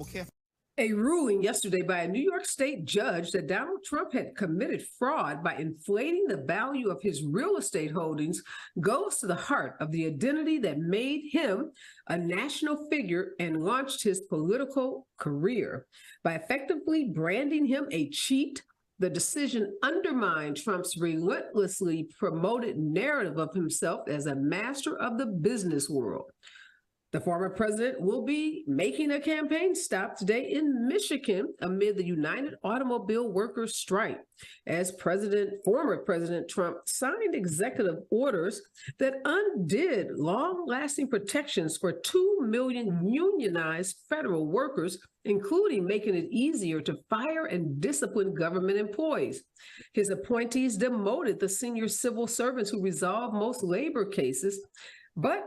Okay. A ruling yesterday by a New York State judge that Donald Trump had committed fraud by inflating the value of his real estate holdings goes to the heart of the identity that made him a national figure and launched his political career. By effectively branding him a cheat, the decision undermined Trump's relentlessly promoted narrative of himself as a master of the business world. The former president will be making a campaign stop today in Michigan amid the United Automobile Workers strike, as former President Trump signed executive orders that undid long-lasting protections for 2 million unionized federal workers, including making it easier to fire and discipline government employees. His appointees demoted the senior civil servants who resolve most labor cases, but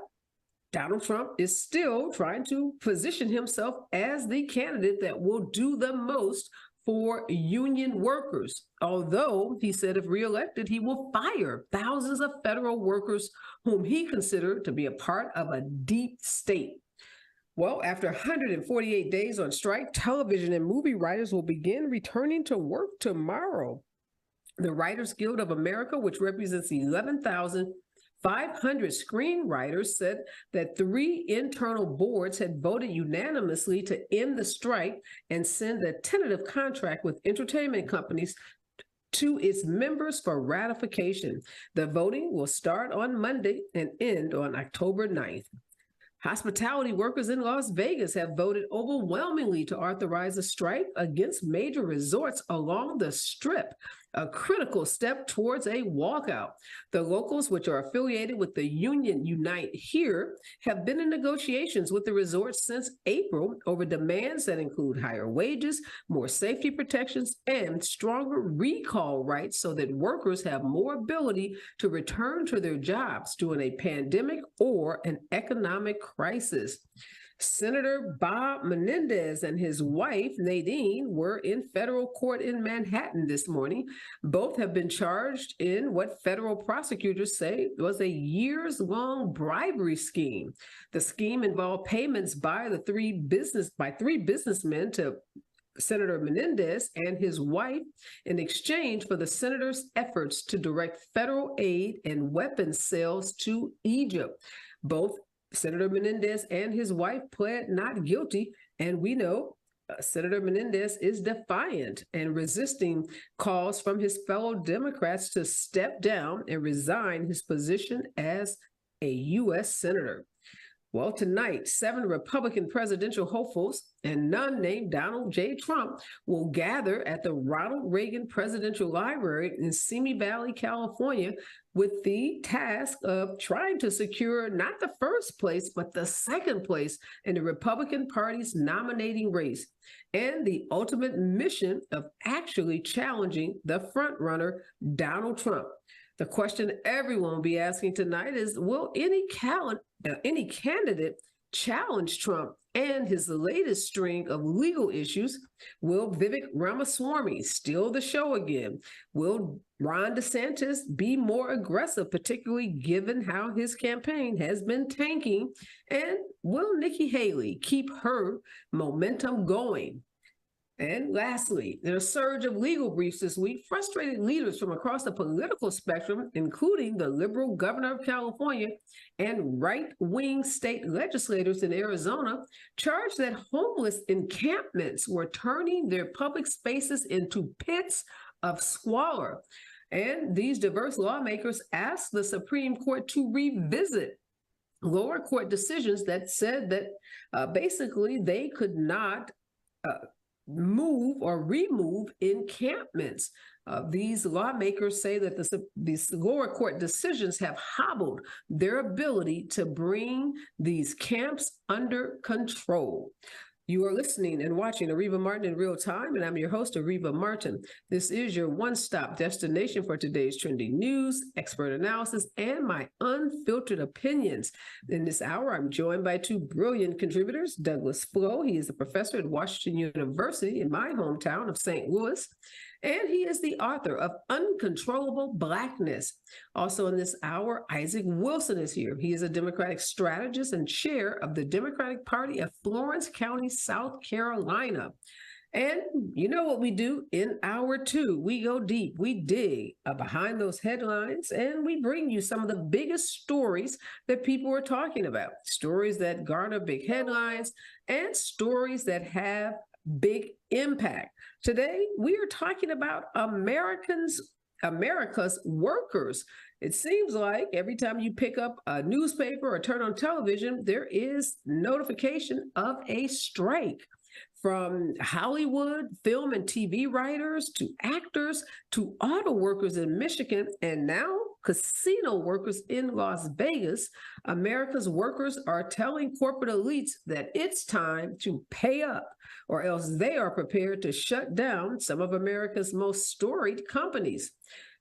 Donald Trump is still trying to position himself as the candidate that will do the most for union workers. Although he said if reelected, he will fire thousands of federal workers whom he considered to be a part of a deep state. Well, after 148 days on strike, television and movie writers will begin returning to work tomorrow. The Writers Guild of America, which represents 11,500 screenwriters, said that 3 internal boards had voted unanimously to end the strike and send a tentative contract with entertainment companies to its members for ratification. The voting will start on Monday and end on October 9th. Hospitality workers in Las Vegas have voted overwhelmingly to authorize a strike against major resorts along the Strip, a critical step towards a walkout. The locals, which are affiliated with the union Unite Here, have been in negotiations with the resorts since April over demands that include higher wages, more safety protections, and stronger recall rights so that workers have more ability to return to their jobs during a pandemic or an economic crisis. Senator Bob Menendez and his wife, Nadine, were in federal court in Manhattan this morning. Both have been charged in what federal prosecutors say was a years-long bribery scheme. The scheme involved payments by three businessmen to Senator Menendez and his wife in exchange for the senator's efforts to direct federal aid and weapons sales to Egypt. Both Senator Menendez and his wife pled not guilty, and we know Senator Menendez is defiant and resisting calls from his fellow Democrats to step down and resign his position as a U.S. Senator. Well, tonight, 7 Republican presidential hopefuls and none named Donald J. Trump will gather at the Ronald Reagan Presidential Library in Simi Valley, California, with the task of trying to secure not the first place, but the second place in the Republican Party's nominating race, and the ultimate mission of actually challenging the frontrunner, Donald Trump. The question everyone will be asking tonight is, will any candidate challenge Trump and his latest string of legal issues? Will Vivek Ramaswamy steal the show again? Will Ron DeSantis be more aggressive, particularly given how his campaign has been tanking? And will Nikki Haley keep her momentum going? And lastly, in a surge of legal briefs this week, frustrated leaders from across the political spectrum, including the liberal governor of California and right-wing state legislators in Arizona, charged that homeless encampments were turning their public spaces into pits of squalor. And these diverse lawmakers asked the Supreme Court to revisit lower court decisions that said that basically they could not move or remove encampments. These lawmakers say that these lower court decisions have hobbled their ability to bring these camps under control. You are listening and watching Areva Martin in real time, and I'm your host, Areva Martin. This is your one-stop destination for today's trending news, expert analysis, and my unfiltered opinions. In this hour, I'm joined by 2 brilliant contributors, Douglas Flowe. He is a professor at Washington University in my hometown of St. Louis, and he is the author of Uncontrollable Blackness. Also in this hour, Isaac Wilson is here. He is a Democratic strategist and chair of the Democratic Party of Florence County, South Carolina. And you know what we do in hour two? We go deep, we dig behind those headlines, and we bring you some of the biggest stories that people are talking about. Stories that garner big headlines and stories that have big impact. Today, we are talking about America's workers. It seems like every time you pick up a newspaper or turn on television, there is notification of a strike. From Hollywood, film and TV writers, to actors, to auto workers in Michigan, and now casino workers in Las Vegas, America's workers are telling corporate elites that it's time to pay up, or else they are prepared to shut down some of America's most storied companies.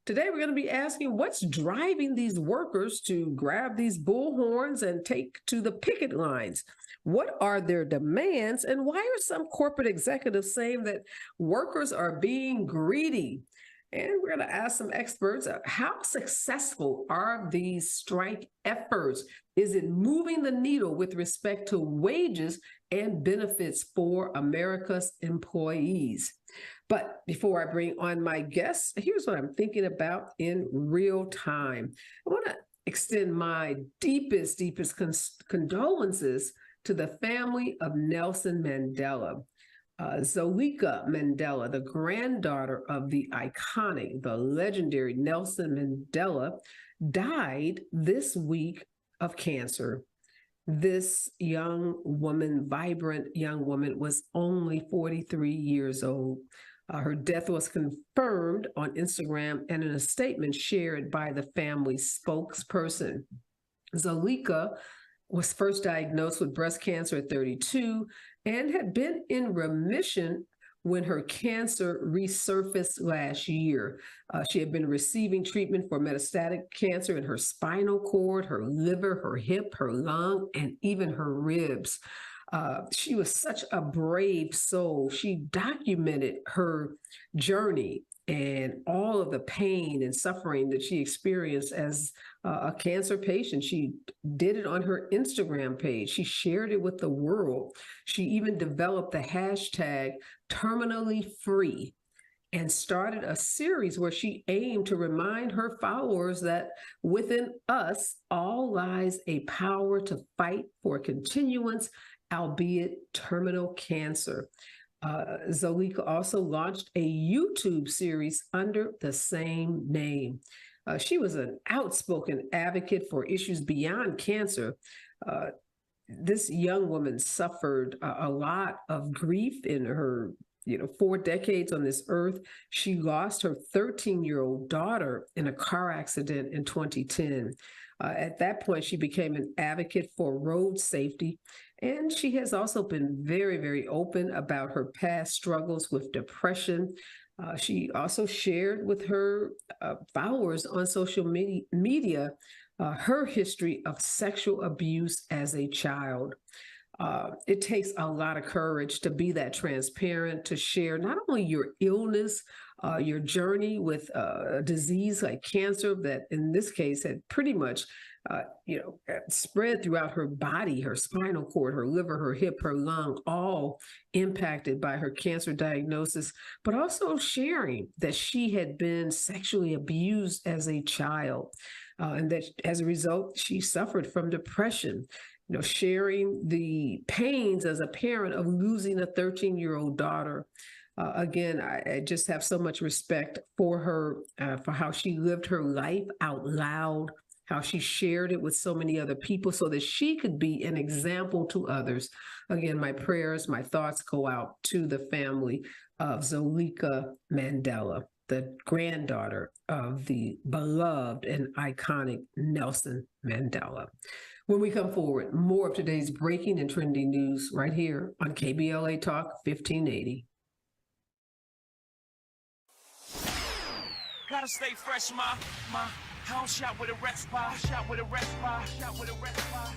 Today, we're going to be asking what's driving these workers to grab these bullhorns and take to the picket lines. What are their demands, and why are some corporate executives saying that workers are being greedy? And we're going to ask some experts, how successful are these strike efforts? Is it moving the needle with respect to wages and benefits for America's employees? But before I bring on my guests, here's what I'm thinking about in real time. I want to extend my deepest condolences to the family of Nelson Mandela. Zuleka Mandela, the granddaughter of the iconic, the legendary Nelson Mandela, died this week of cancer. This young woman, vibrant young woman, was only 43 years old. Her death was confirmed on Instagram and in a statement shared by the family's spokesperson. Zuleka was first diagnosed with breast cancer at 32 and had been in remission when her cancer resurfaced last year. She had been receiving treatment for metastatic cancer in her spinal cord, her liver, her hip, her lung, and even her ribs. She was such a brave soul. She documented her journey and all of the pain and suffering that she experienced as a cancer patient. She did it on her Instagram page. She shared it with the world. She even developed the hashtag terminally free and started a series where she aimed to remind her followers that within us all lies a power to fight for continuance, albeit terminal cancer. Zuleka also launched a YouTube series under the same name. She was an outspoken advocate for issues beyond cancer. This young woman suffered a lot of grief in her 4 decades on this earth. She lost her 13-year-old daughter in a car accident in 2010. At that point, she became an advocate for road safety. And she has also been very, very open about her past struggles with depression. She also shared with her followers on social media her history of sexual abuse as a child. It takes a lot of courage to be that transparent, to share not only your illness, your journey with a disease like cancer that in this case had pretty much spread throughout her body, her spinal cord, her liver, her hip, her lung, all impacted by her cancer diagnosis, but also sharing that she had been sexually abused as a child, and that as a result, she suffered from depression. Sharing the pains as a parent of losing a 13-year-old daughter. Again, I just have so much respect for her, for how she lived her life out loud, how she shared it with so many other people so that she could be an example to others. Again, my prayers, my thoughts go out to the family of Zuleka Mandela, the granddaughter of the beloved and iconic Nelson Mandela. When we come forward, more of today's breaking and trending news right here on KBLA Talk 1580. Gotta stay fresh, ma.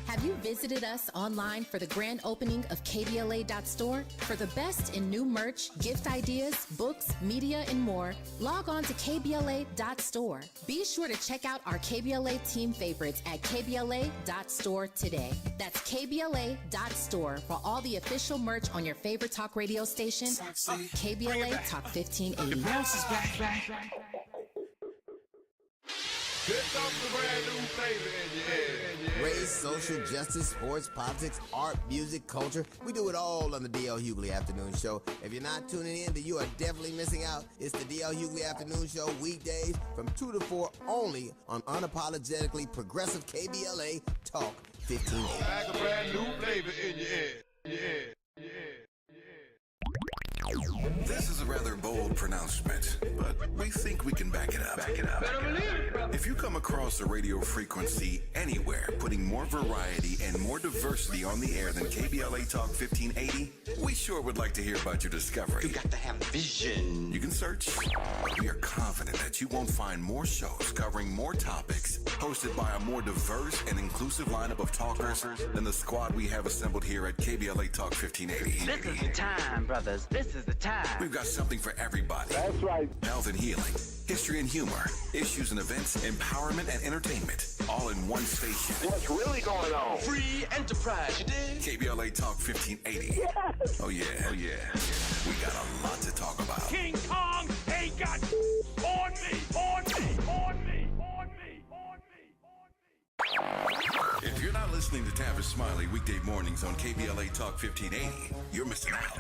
Have you visited us online for the grand opening of KBLA.store? For the best in new merch, gift ideas, books, media, and more, log on to KBLA.store. Be sure to check out our KBLA team favorites at KBLA.store today. That's KBLA.store for all the official merch on your favorite talk radio station, KBLA Talk 1580. Race, social justice, sports, politics, art, music, culture. We do it all on the D.L. Hughley Afternoon Show. If you're not tuning in, then you are definitely missing out. It's the D.L. Hughley Afternoon Show, weekdays from 2 to 4 only on unapologetically progressive KBLA Talk 1580. Like a brand new flavor in your ear. This is a rather bold pronouncement, but we think we can back it up. If you come across a radio frequency anywhere putting more variety and more diversity on the air than KBLA Talk 1580, we sure would like to hear about your discovery. You got to have vision. You can search, but we are confident that you won't find more shows covering more topics, hosted by a more diverse and inclusive lineup of talkers than the squad we have assembled here at KBLA Talk 1580. This is the time, brothers. This is the time. We've got something for everybody. That's right. Health and healing, history and humor, issues and events, empowerment and entertainment, all in one station. What's really going on? Free enterprise, you dig? KBLA Talk 1580. Yes. Oh yeah. We got a lot to talk about. King Kong ain't got on me. If you're not listening to Tavis Smiley weekday mornings on KBLA Talk 1580, you're missing out.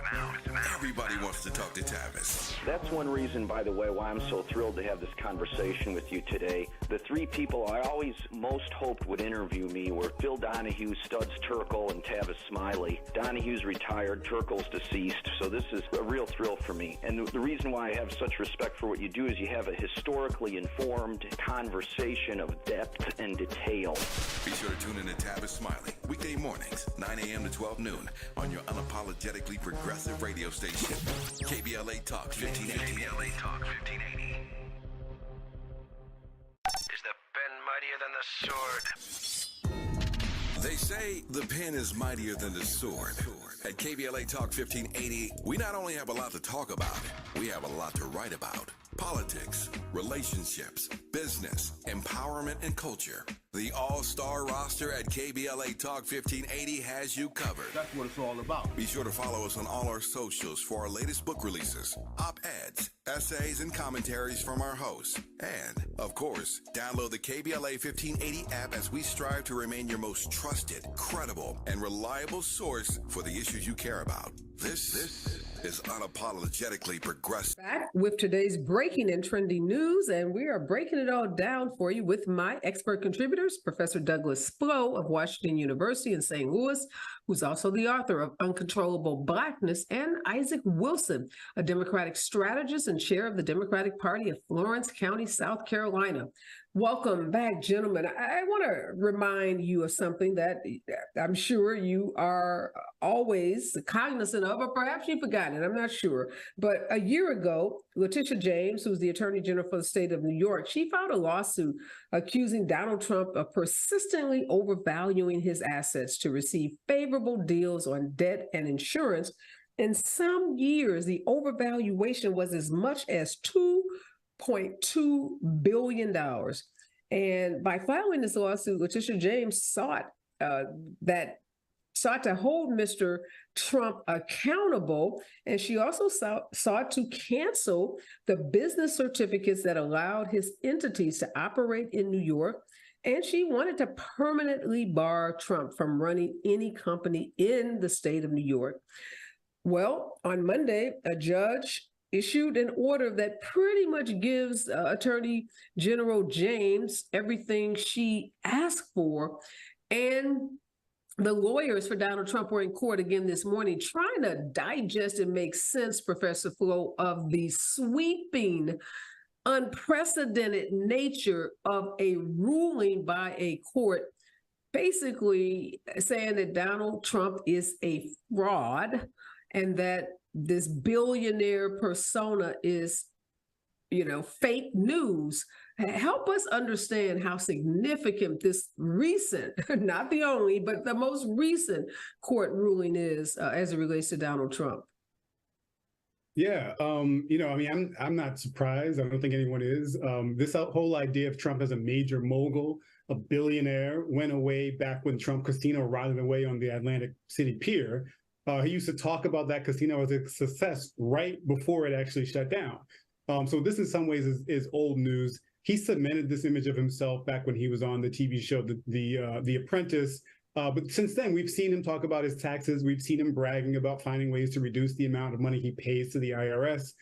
Everybody wants to talk to Tavis. That's one reason, by the way, why I'm so thrilled to have this conversation with you today. The three people I always most hoped would interview me were Phil Donahue, Studs Terkel, and Tavis Smiley. Donahue's retired, Terkel's deceased, so this is a real thrill for me. And the reason why I have such respect for what you do is you have a historically informed conversation of depth and detail. Be sure to tune in to Tavis Smiley weekday mornings, 9 a.m. to 12 noon on your unapologetically progressive radio station, KBLA Talk 1580. KBLA Talk 1580. Is the pen mightier than the sword? They say the pen is mightier than the sword. At KBLA Talk 1580, we not only have a lot to talk about, we have a lot to write about. Politics, relationships, business, empowerment, and culture. The all-star roster at KBLA Talk 1580 has you covered. That's what it's all about. Be sure to follow us on all our socials for our latest book releases, op-eds, essays, and commentaries from our hosts. And, of course, download the KBLA 1580 app as we strive to remain your most trusted, credible, and reliable source for the issues you care about. This is unapologetically progressive. Back with today's breaking and trending news, and we are breaking it all down for you with my expert contributors, Professor Douglas Flowe of Washington University in St. Louis, who's also the author of Uncontrollable Blackness, and Isaac Wilson, a Democratic strategist and chair of the Democratic Party of Florence County, South Carolina. Welcome back, gentlemen. I want to remind you of something that I'm sure you are always cognizant of, or perhaps you've forgotten it, I'm not sure. But a year ago, Letitia James, who's the Attorney General for the state of New York, she filed a lawsuit accusing Donald Trump of persistently overvaluing his assets to receive favorable deals on debt and insurance. In some years, the overvaluation was as much as $2.2 billion. And by filing this lawsuit, Letitia James sought to hold Mr. Trump accountable, and she also sought to cancel the business certificates that allowed his entities to operate in New York, and she wanted to permanently bar Trump from running any company in the state of New York. Well, on Monday, a judge issued an order that pretty much gives Attorney General James everything she asked for. And the lawyers for Donald Trump were in court again this morning trying to digest and make sense, Professor Flowe, of the sweeping, unprecedented nature of a ruling by a court basically saying that Donald Trump is a fraud and that this billionaire persona is, fake news. Help us understand how significant this recent, not the only, but the most recent court ruling is as it relates to Donald Trump. Yeah, I'm not surprised. I don't think anyone is. This whole idea of Trump as a major mogul, a billionaire, went away back when Trump casino rotted away on the Atlantic City Pier. He used to talk about that casino as a success right before it actually shut down. So this in some ways is old news. He cemented this image of himself back when he was on the TV show, The Apprentice. But since then, we've seen him talk about his taxes. We've seen him bragging about finding ways to reduce the amount of money he pays to the IRS.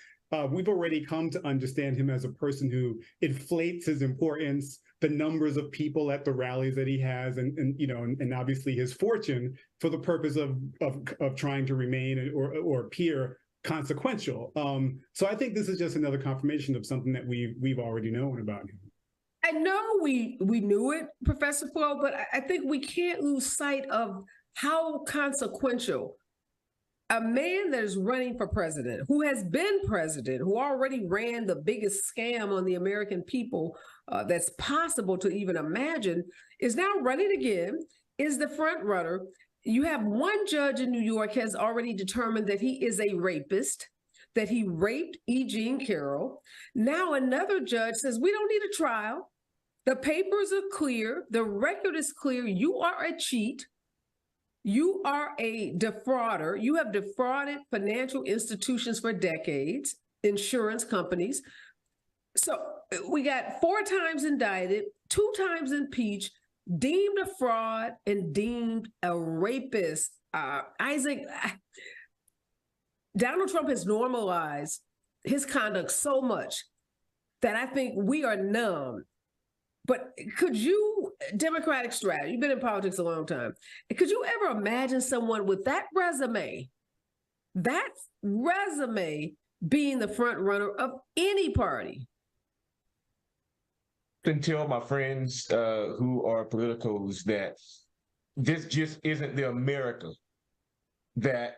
We've already come to understand him as a person who inflates his importance, the numbers of people at the rallies that he has, and obviously his fortune for the purpose of trying to remain or appear consequential. So I think this is just another confirmation of something that we've already known about him. I know we knew it, Professor Flowe, but I think we can't lose sight of how consequential a man that is running for president, who has been president, who already ran the biggest scam on the American people that's possible to even imagine, is now running again, is the front runner. You have one judge in New York has already determined that he is a rapist, that he raped E. Jean Carroll. Now another judge says, we don't need a trial. The papers are clear. The record is clear. You are a cheat. You are a defrauder. You have defrauded financial institutions for decades, insurance companies. So we got 4 times indicted, 2 times impeached, deemed a fraud, and deemed a rapist. Isaac, Donald Trump has normalized his conduct so much that I think we are numb. But could you, Democratic strategy, you've been in politics a long time, could you ever imagine someone with that resume being the front runner of any party? And tell my friends who are politicos that this just isn't the America that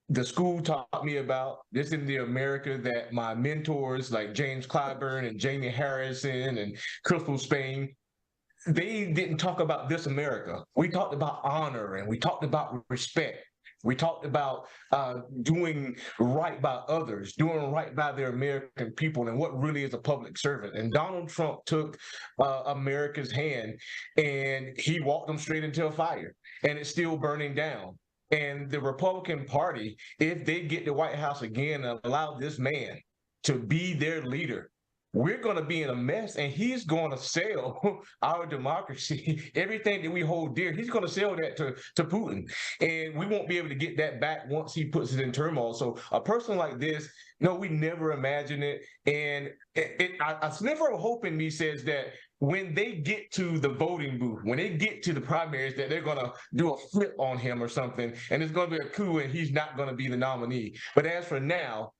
the school taught me about. This isn't the America that my mentors like James Clyburn and Jamie Harrison and Crystal Spain, they didn't talk about this America. We talked about honor and we talked about respect. We talked about doing right by others, doing right by their American people and what really is a public servant. And Donald Trump took America's hand and he walked them straight into a fire and it's still burning down. And the Republican Party, if they get the White House again and allow this man to be their leader, we're going to be in a mess, and he's going to sell our democracy, everything that we hold dear. He's going to sell that to Putin, and we won't be able to get that back once he puts it in turmoil. So a person like this, no, we never imagined it. And a sniff of hope in me says that when they get to the voting booth, when they get to the primaries, that they're going to do a flip on him or something, and it's going to be a coup, and he's not going to be the nominee. But as for now,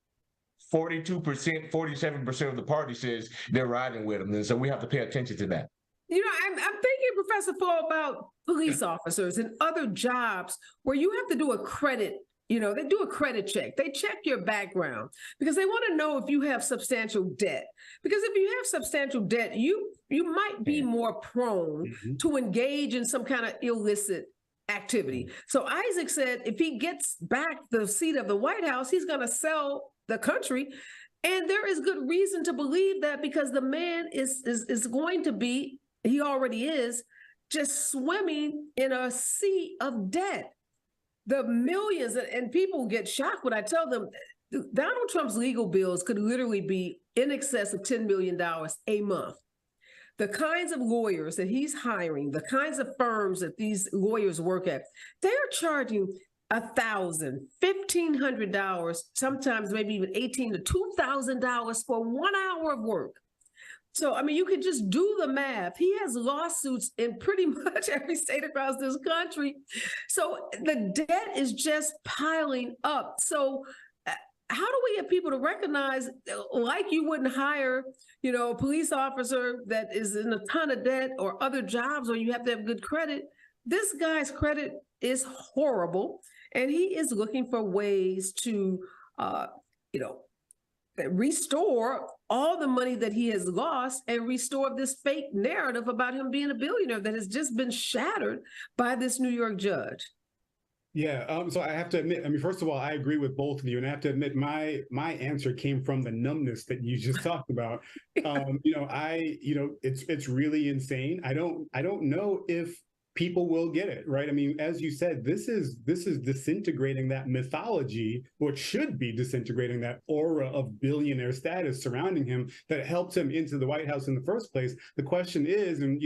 42%, 47% of the party says they're riding with him. And so we have to pay attention to that. You know, I'm thinking, Professor Flowe, about police officers and other jobs where you have to do a credit. They do a credit check. They check your background because they want to know if you have substantial debt. Because if you have substantial debt, you might be more prone to engage in some kind of illicit activity. So Isaac said if he gets back the seat of the White House, he's going to sell the country. And there is good reason to believe that because the man is going to be, he already is, just swimming in a sea of debt. The millions, and people get shocked when I tell them Donald Trump's legal bills could literally be in excess of $10 million a month. The kinds of lawyers that he's hiring, the kinds of firms that these lawyers work at, they're charging $1,000, $1,500, sometimes maybe even $1,800 to $2,000 for 1 hour of work. So, I mean, you could just do the math. He has lawsuits in pretty much every state across this country. So the debt is just piling up. So how do we get people to recognize, like you wouldn't hire, a police officer that is in a ton of debt or other jobs where you have to have good credit? This guy's credit is horrible, and he is looking for ways to, restore all the money that he has lost and restore this fake narrative about him being a billionaire that has just been shattered by this New York judge. Yeah, so I have to admit, I mean, first of all, I agree with both of you, and I have to admit, my answer came from the numbness that you just talked about. It's really insane. I don't know if people will get it, right? I mean, as you said, this is disintegrating that mythology, or it should be disintegrating that aura of billionaire status surrounding him that helped him into the White House in the first place. The question is, and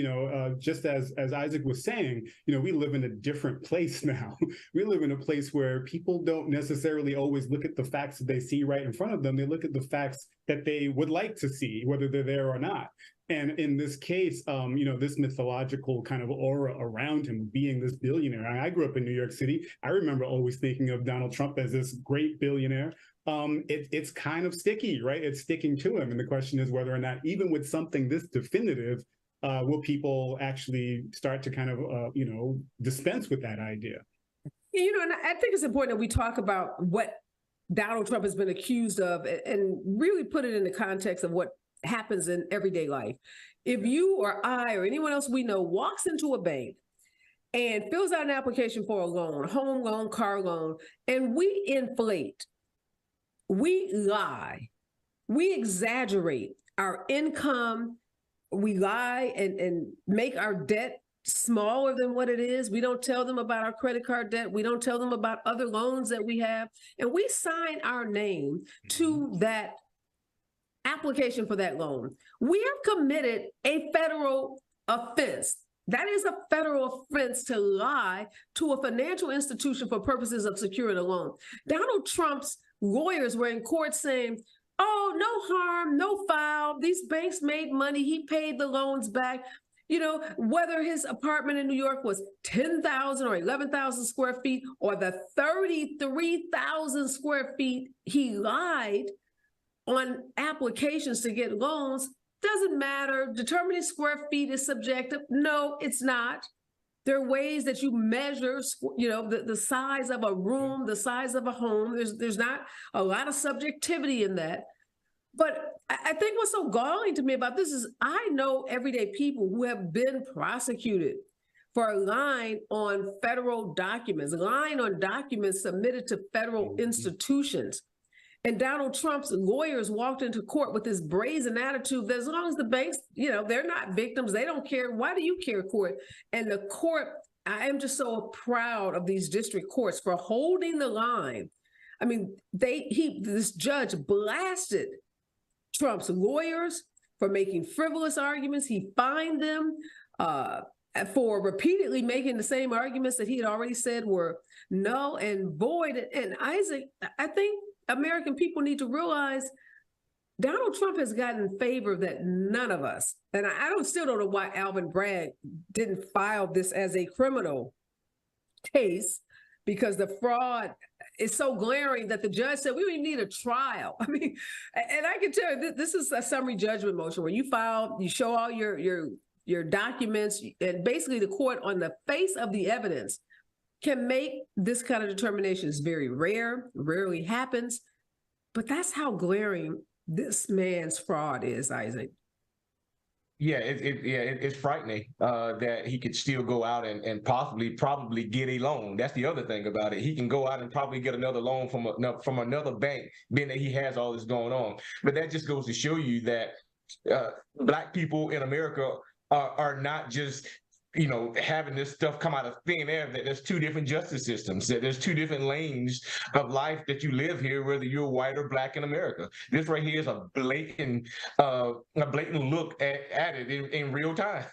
just as Isaac was saying, we live in a different place now. We live in a place where people don't necessarily always look at the facts that they see right in front of them. They look at the facts that they would like to see, whether they're there or not. And in this case, this mythological kind of aura around him being this billionaire. I grew up in New York City. I remember always thinking of Donald Trump as this great billionaire. It's kind of sticky, right? It's sticking to him. And the question is whether or not, even with something this definitive, will people actually start to kind of, dispense with that idea? And I think it's important that we talk about what Donald Trump has been accused of and really put it in the context of what happens in everyday life. If you or I or anyone else we know walks into a bank and fills out an application for a loan, home loan, car loan, and we inflate, we lie, we exaggerate our income, we lie and make our debt smaller than what it is. We don't tell them about our credit card debt. We don't tell them about other loans that we have. And we sign our name to that application for that loan. We have committed a federal offense. That is a federal offense to lie to a financial institution for purposes of securing a loan. Donald Trump's lawyers were in court saying, oh, no harm, no foul. These banks made money. He paid the loans back. Whether his apartment in New York was 10,000 or 11,000 square feet or the 33,000 square feet he lied on applications to get loans, doesn't matter. Determining square feet is subjective. No, it's not. There are ways that you measure, the size of a room, the size of a home. There's not a lot of subjectivity in that. But I think what's so galling to me about this is I know everyday people who have been prosecuted for lying on federal documents, lying on documents submitted to federal institutions. And Donald Trump's lawyers walked into court with this brazen attitude that as long as the banks, they're not victims, they don't care. Why do you care, court? And the court, I am just so proud of these district courts for holding the line. I mean, this judge blasted Trump's lawyers for making frivolous arguments. He fined them for repeatedly making the same arguments that he had already said were null and void. And Isaac, I think American people need to realize Donald Trump has gotten favor that none of us, and I still don't know why Alvin Bragg didn't file this as a criminal case, because the fraud is so glaring that the judge said we don't even need a trial. I mean, and I can tell you this is a summary judgment motion where you show all your documents, and basically the court on the face of the evidence can make this kind of determination. Is very rare, rarely happens, but that's how glaring this man's fraud is, Isaac. Yeah, it's frightening that he could still go out and probably get a loan. That's the other thing about it. He can go out and probably get another loan from another bank, being that he has all this going on. But that just goes to show you that Black people in America are not just having this stuff come out of thin air, that there's two different justice systems, that there's two different lanes of life that you live here, whether you're white or Black in America. This right here is a blatant look at it in real time.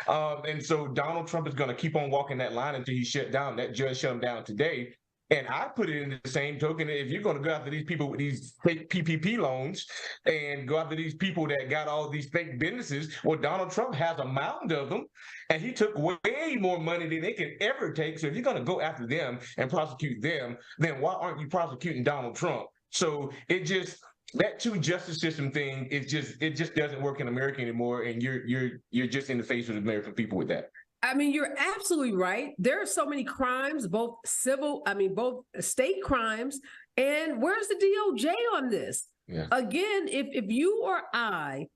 And so Donald Trump is going to keep on walking that line until he's shut down. That judge shut him down today. And I put it in the same token, if you're going to go after these people with these fake PPP loans and go after these people that got all these fake businesses, well, Donald Trump has a mountain of them, and he took way more money than they can ever take. So if you're going to go after them and prosecute them, then why aren't you prosecuting Donald Trump? So that two justice system thing, it just doesn't work in America anymore, and you're just in the face of the American people with that. I mean, you're absolutely right. There are so many crimes, both state crimes And where's the DOJ on this? Yeah. Again, if you or I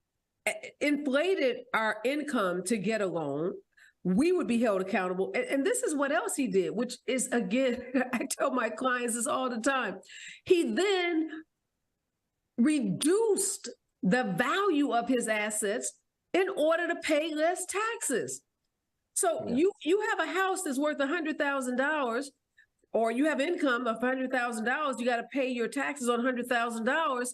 inflated our income to get a loan, we would be held accountable. And this is what else he did, which is, again, I tell my clients this all the time. He then reduced the value of his assets in order to pay less taxes. So you have a house that's worth $100,000, or you have income of $100,000, you got to pay your taxes on $100,000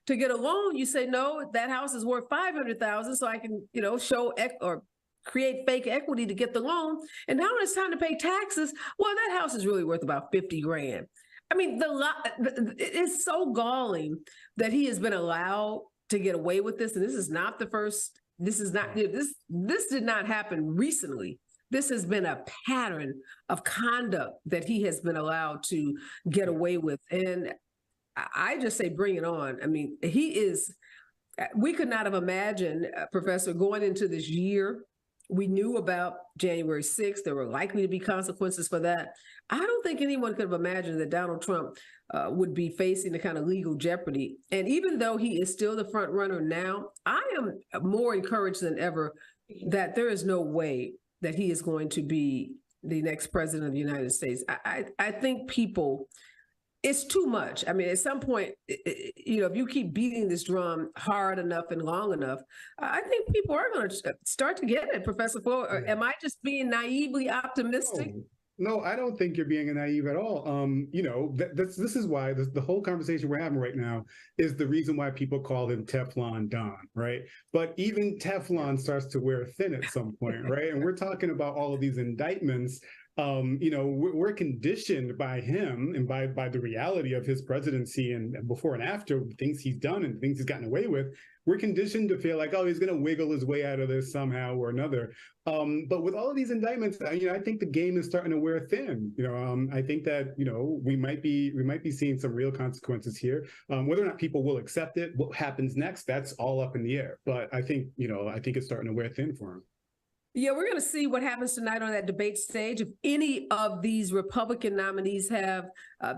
to get a loan. You say, no, that house is worth $500,000, so I can, show or create fake equity to get the loan. And now when it's time to pay taxes, well, that house is really worth about 50 grand. I mean, it's so galling that he has been allowed to get away with this. And this is not the first. This did not happen recently. This has been a pattern of conduct that he has been allowed to get away with. And I just say, bring it on. I mean, we could not have imagined, Professor, going into this year. We knew about January 6th. There were likely to be consequences for that. I don't think anyone could have imagined that Donald Trump would be facing the kind of legal jeopardy. And even though he is still the front runner now, I am more encouraged than ever that there is no way that he is going to be the next president of the United States. I think it's too much. I mean, at some point, if you keep beating this drum hard enough and long enough, I think people are going to start to get it, Professor Flowe. Am I just being naively optimistic? No, I don't think you're being naive at all. This is why the whole conversation we're having right now is the reason why people call him Teflon Don, right? But even Teflon starts to wear thin at some point, right? And we're talking about all of these indictments. We're conditioned by him and by the reality of his presidency and before and after things he's done and things he's gotten away with. We're conditioned to feel like, oh, he's going to wiggle his way out of this somehow or another. But with all of these indictments, I think the game is starting to wear thin. I think that we might be seeing some real consequences here. Whether or not people will accept it, what happens next, that's all up in the air. But I think it's starting to wear thin for him. Yeah, we're going to see what happens tonight on that debate stage. If any of these Republican nominees have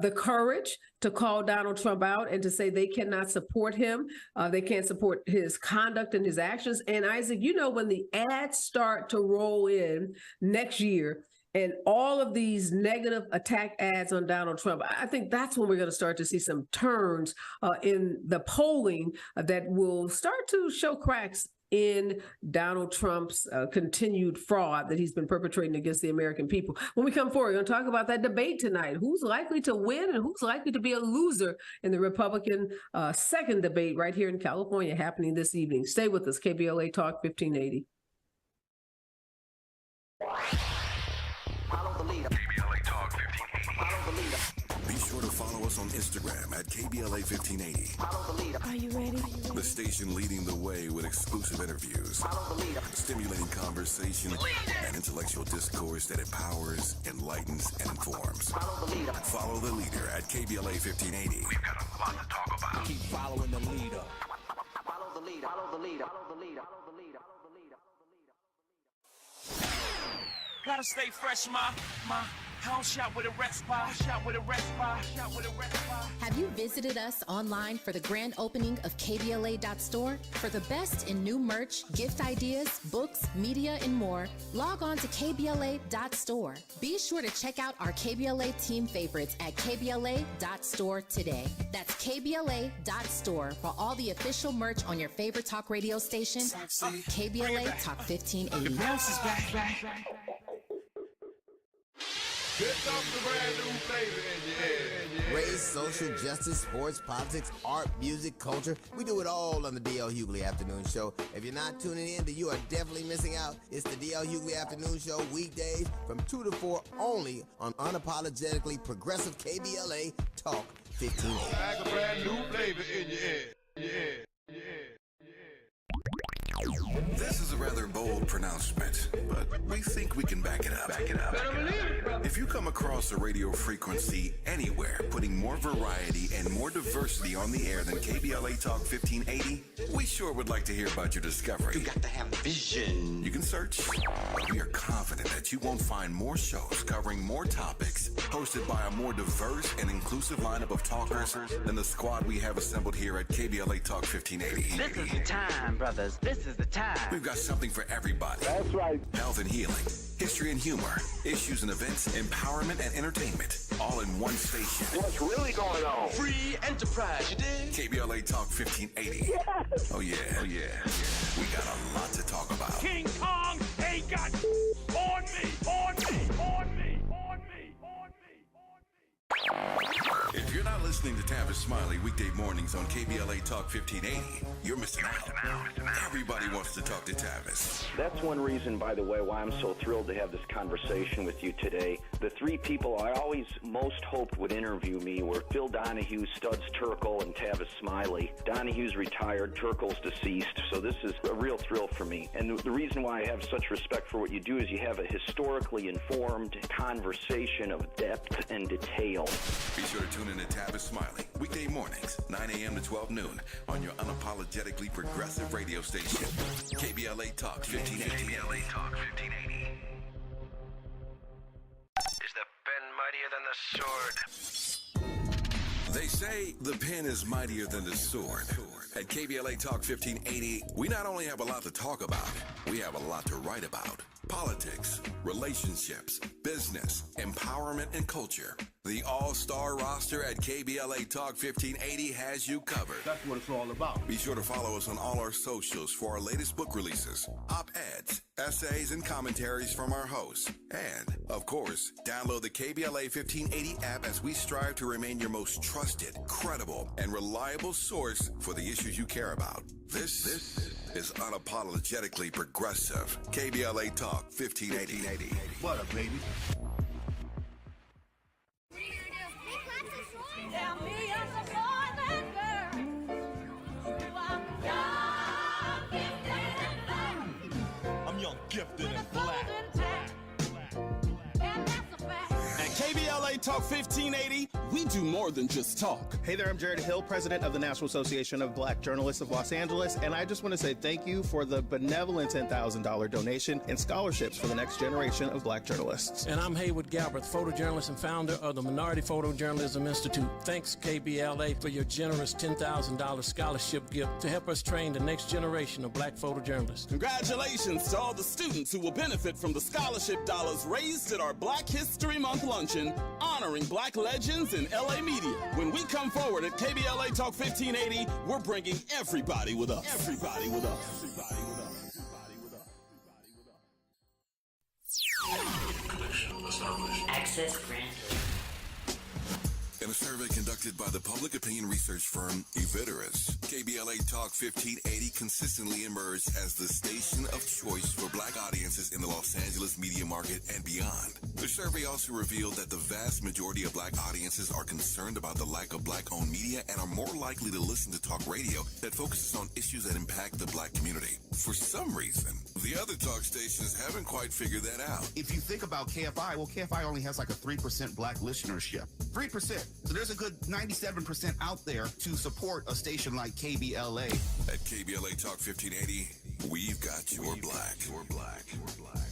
the courage to call Donald Trump out and to say they cannot support him, they can't support his conduct and his actions. And Isaac, when the ads start to roll in next year and all of these negative attack ads on Donald Trump, I think that's when we're going to start to see some turns in the polling that will start to show cracks in Donald Trump's continued fraud that he's been perpetrating against the American people. When we come forward, we're going to talk about that debate tonight. Who's likely to win and who's likely to be a loser in the Republican second debate right here in California happening this evening. Stay with us, KBLA Talk 1580. Follow the leader. KBLA Talk 1580. Follow the leader. Be sure to follow us on Instagram at KBLA 1580. Follow the leader. Are you ready? The station leading the way with exclusive interviews, Follow the leader. stimulating conversation, and intellectual discourse that empowers, enlightens, and informs. Follow the leader. Follow the leader at KBLA 1580. We've got a lot to talk about. Keep following the leader. Follow the leader. Follow the leader. Follow the leader. Follow the leader. Follow the leader. Follow the leader. Gotta stay fresh, my house shot with a rest spot. Shot with a rest spot. Shot with a rest spot. Have you visited us online for the grand opening of KBLA.store? For the best in new merch, gift ideas, books, media, and more, log on to KBLA.store. Be sure to check out our KBLA team favorites at KBLA.store today. That's KBLA.store for all the official merch on your favorite talk radio station, KBLA Talk 1580. Bounce is back. Here comes the brand new flavor in your ear. Race, social justice, sports, politics, art, music, culture. We do it all on the D.L. Hughley Afternoon Show. If you're not tuning in, then you are definitely missing out. It's the D.L. Hughley Afternoon Show, weekdays from 2 to 4 only on unapologetically progressive KBLA Talk 1580. Like a brand new flavor in your ear. Yeah. This is a rather bold bold pronouncement, but we think we can back it up. If you come across a radio frequency anywhere putting more variety and more diversity on the air than KBLA Talk 1580, we sure would like to hear about your discovery. You got to have vision. You can search, but we are confident that you won't find more shows covering more topics, hosted by a more diverse and inclusive lineup of talkers than the squad we have assembled here at KBLA Talk 1580. This is the time, brothers. This is the time. We've got something for everybody. That's right. Health and healing, history and humor, issues and events, empowerment and entertainment, all in one station. What's really going on? Free enterprise, you dig? KBLA Talk 1580. Yes. Oh yeah. We got a lot to talk about. King Kong ain't got on me. If you're not listening to Tavis Smiley weekday mornings on KBLA Talk 1580, you're missing out. Everybody wants to talk to Tavis. That's one reason, by the way, why I'm so thrilled to have this conversation with you today. The three people I always most hoped would interview me were Phil Donahue, Studs Terkel, and Tavis Smiley. Donahue's retired, Terkel's deceased, so this is a real thrill for me. And the reason why I have such respect for what you do is you have a historically informed conversation of depth and detail. Be sure to tune in to Tavis Smiley weekday mornings, 9 a.m. to 12 noon on your unapologetically progressive radio station, KBLA Talk 1580. KBLA Talk 1580. Is the pen mightier than the sword? They say the pen is mightier than the sword. At KBLA Talk 1580, we not only have a lot to talk about, we have a lot to write about. Politics, relationships, business, empowerment, and culture. The all-star roster at KBLA Talk 1580 has you covered. That's what it's all about. Be sure to follow us on all our socials for our latest book releases, op-eds, essays, and commentaries from our hosts. And, of course, download the KBLA 1580 app as we strive to remain your most trusted, credible, and reliable source for the issues you care about. This is unapologetically progressive. KBLA Talk 1580. What a baby. I'm young, gifted, and black. At KBLA Talk 1580, we do more than just talk. Hey there, I'm Jared Hill, president of the National Association of Black Journalists of Los Angeles, and I just want to say thank you for the benevolent $10,000 donation and scholarships for the next generation of black journalists. And I'm Haywood Galbraith, photojournalist and founder of the Minority Photojournalism Institute. Thanks, KBLA, for your generous $10,000 scholarship gift to help us train the next generation of black photojournalists. Congratulations to all the students who will benefit from the scholarship dollars raised at our Black History Month luncheon, honoring black legends in LA media. When we come forward at KBLA Talk 1580, we're bringing everybody with us. Everybody with us. Everybody with us. Everybody with us. Access granted. In a survey conducted by the public opinion research firm Eviderus, KBLA Talk 1580 consistently emerged as the station of choice for black audiences in the Los Angeles media market and beyond. The survey also revealed that the vast majority of black audiences are concerned about the lack of black-owned media and are more likely to listen to talk radio that focuses on issues that impact the black community. For some reason, the other talk stations haven't quite figured that out. If you think about KFI, well, KFI only has like a 3% black listenership. 3%. So there's a good 97% out there to support a station like KBLA. At KBLA Talk 1580, we've got your black. Your black. Your black.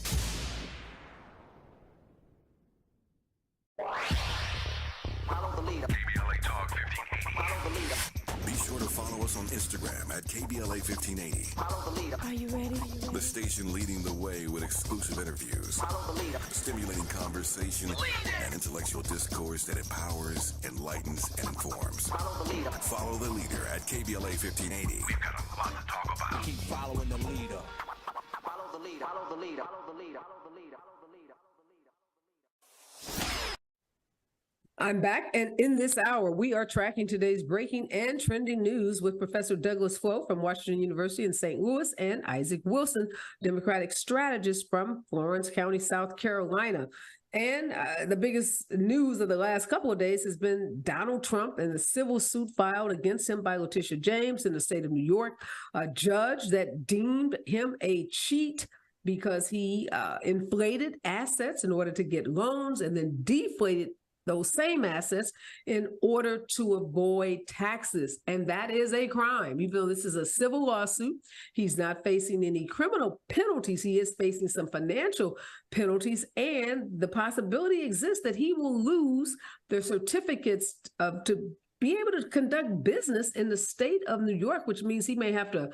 Follow the leader. KBLA Talk 1580. Follow the leader. Be sure to follow us on Instagram at KBLA 1580. Follow the leader. Are you ready? The station leading the way with exclusive interviews, Follow the leader. stimulating conversation, and intellectual discourse that empowers, enlightens, and informs. Follow the leader. Follow the leader at KBLA 1580. We've got a lot to talk about. Keep following the leader. Follow the leader. Follow the leader. Follow the leader. Follow the leader. Follow the leader. I'm back, and in this hour, we are tracking today's breaking and trending news with Professor Douglas Flowe from Washington University in St. Louis and Isaac Wilson, Democratic strategist from Florence County, South Carolina. And the biggest news of the last couple of days has been Donald Trump and the civil suit filed against him by Letitia James in the state of New York, a judge that deemed him a cheat because he inflated assets in order to get loans and then deflated those same assets in order to avoid taxes. And that is a crime. Even though this is a civil lawsuit, he's not facing any criminal penalties. He is facing some financial penalties, and the possibility exists that he will lose the certificates to be able to conduct business in the state of New York, which means he may have to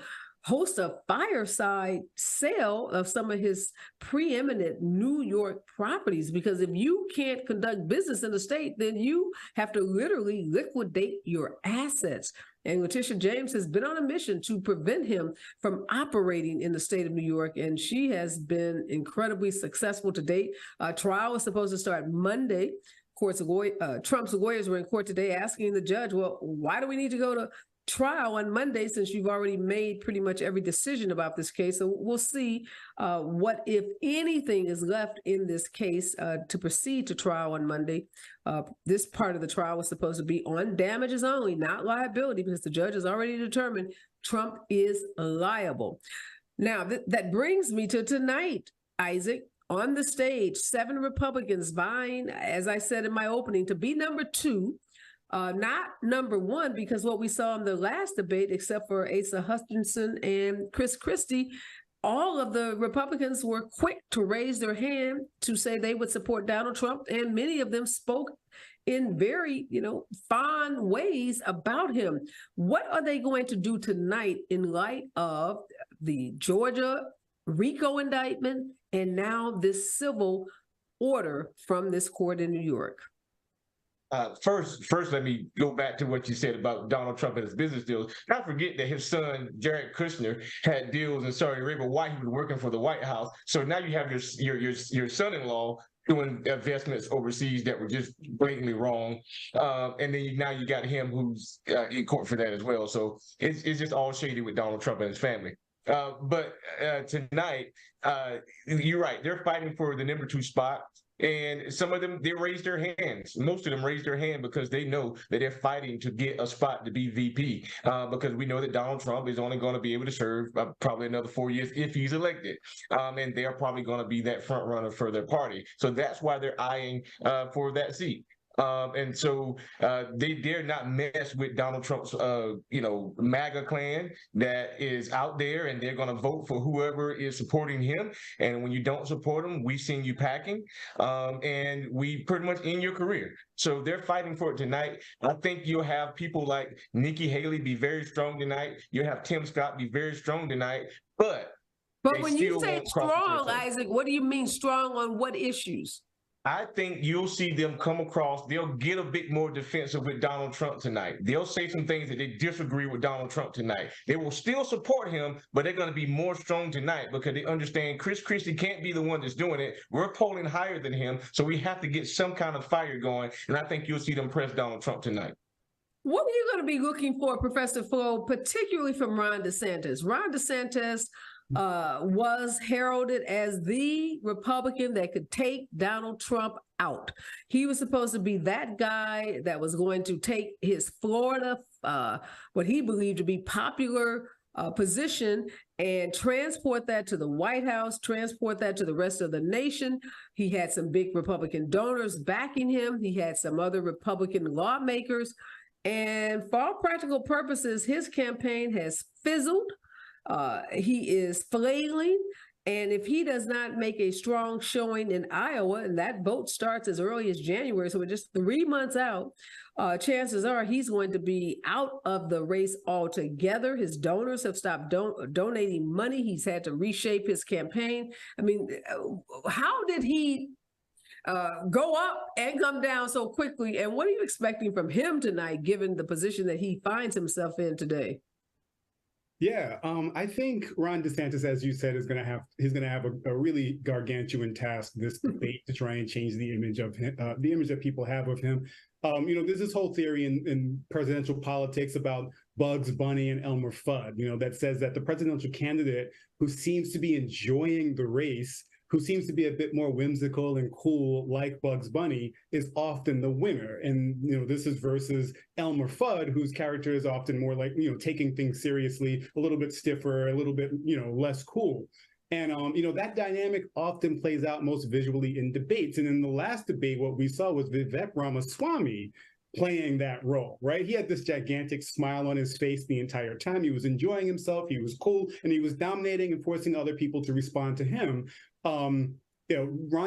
host a fireside sale of some of his preeminent New York properties, because if you can't conduct business in the state, then you have to literally liquidate your assets. And Letitia James has been on a mission to prevent him from operating in the state of New York, and she has been incredibly successful to date. Trial is supposed to start Monday. Trump's lawyers were in court today asking the judge, well, why do we need to go to trial on Monday since you've already made pretty much every decision about this case? So we'll see what, if anything, is left in this case to proceed to trial on Monday. This part of the trial was supposed to be on damages only, not liability, because the judge has already determined Trump is liable. Now, that brings me to tonight, Isaac. On the stage, 7 Republicans vying, as I said in my opening, to be number 2. Not number 1, because what we saw in the last debate, except for Asa Hutchinson and Chris Christie, all of the Republicans were quick to raise their hand to say they would support Donald Trump, and many of them spoke in very, fond ways about him. What are they going to do tonight in light of the Georgia RICO indictment and now this civil order from this court in New York? First, let me go back to what you said about Donald Trump and his business deals. Not forget that his son, Jared Kushner, had deals in Saudi Arabia while he was working for the White House. So now you have your son-in-law doing investments overseas that were just blatantly wrong. And then now you got him who's in court for that as well. So it's just all shady with Donald Trump and his family. But tonight, you're right. They're fighting for the number 2 spot. And some of them, they raised their hands. Most of them raised their hand because they know that they're fighting to get a spot to be VP, because we know that Donald Trump is only going to be able to serve probably another 4 years if he's elected. And they're probably going to be that front runner for their party. So that's why they're eyeing for that seat. And so they dare not mess with Donald Trump's, MAGA clan that is out there, and they're going to vote for whoever is supporting him. And when you don't support him, we send you packing, and we pretty much end your career. So they're fighting for it tonight. I think you'll have people like Nikki Haley be very strong tonight. You'll have Tim Scott be very strong tonight. But when you say strong, Isaac, what do you mean strong on what issues? I think you'll see them come across. They'll get a bit more defensive with Donald Trump tonight. They'll say some things that they disagree with Donald Trump tonight. They will still support him, but they're going to be more strong tonight because they understand Chris Christie can't be the one that's doing it. We're polling higher than him, so we have to get some kind of fire going, and I think you'll see them press Donald Trump tonight. What are you going to be looking for, Professor Flowe, particularly from Ron DeSantis? Ron DeSantis was heralded as the Republican that could take Donald Trump out. He was supposed to be that guy that was going to take his Florida, what he believed to be popular position, and transport that to the White House, transport that to the rest of the nation. He had some big Republican donors backing him. He had some other Republican lawmakers. And for all practical purposes, his campaign has fizzled. He is flailing, and if he does not make a strong showing in Iowa, and that vote starts as early as January, so we're just 3 months out, chances are he's going to be out of the race altogether. His donors have stopped donating money. He's had to reshape his campaign. I mean, how did he go up and come down so quickly? And what are you expecting from him tonight, given the position that he finds himself in today? Yeah, I think Ron DeSantis, as you said, he's going to have a really gargantuan task this debate to try and change the image of him, the image that people have of him. There's this whole theory in presidential politics about Bugs Bunny and Elmer Fudd, that says that the presidential candidate who seems to be enjoying the race, who seems to be a bit more whimsical and cool like Bugs Bunny, is often the winner. And, this is versus Elmer Fudd, whose character is often more like, taking things seriously, a little bit stiffer, a little bit, less cool. And, that dynamic often plays out most visually in debates. And in the last debate, what we saw was Vivek Ramaswamy playing that role, right? He had this gigantic smile on his face the entire time. He was enjoying himself. He was cool, and he was dominating and forcing other people to respond to him. Ron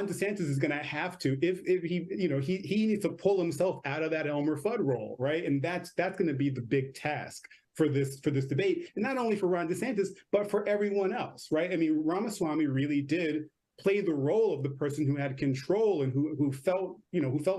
DeSantis is going to have to, if he, he needs to pull himself out of that Elmer Fudd role, right? And that's going to be the big task for this debate, and not only for Ron DeSantis, but for everyone else, right? I mean, Ramaswamy really did play the role of the person who had control and who felt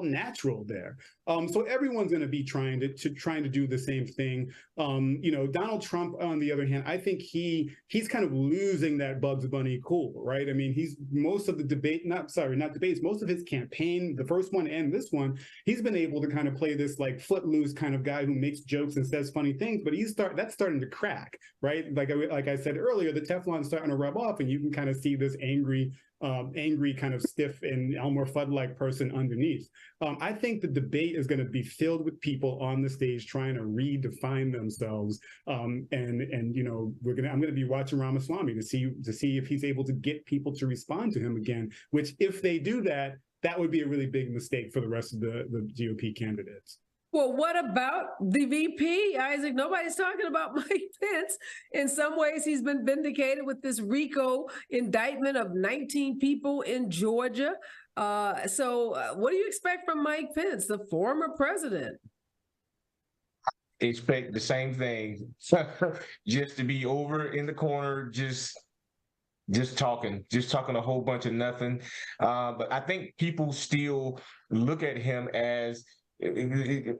natural there. So everyone's going to be trying to do the same thing. Donald Trump, on the other hand, I think he's kind of losing that Bugs Bunny cool, right? I mean, most of his campaign, the first one and this one, he's been able to kind of play this like footloose kind of guy who makes jokes and says funny things, but that's starting to crack, right? Like I said earlier, the Teflon's starting to rub off, and you can kind of see this angry kind of stiff and Elmer Fudd-like person underneath. I think the debate is going to be filled with people on the stage trying to redefine themselves. I'm going to be watching Ramaswamy to see if he's able to get people to respond to him again, which if they do that, that would be a really big mistake for the rest of the GOP candidates. Well, what about the VP, Isaac? Nobody's talking about Mike Pence. In some ways, he's been vindicated with this RICO indictment of 19 people in Georgia. So what do you expect from Mike Pence, the former president? Expect the same thing, just to be over in the corner, just talking a whole bunch of nothing. But I think people still look at him as the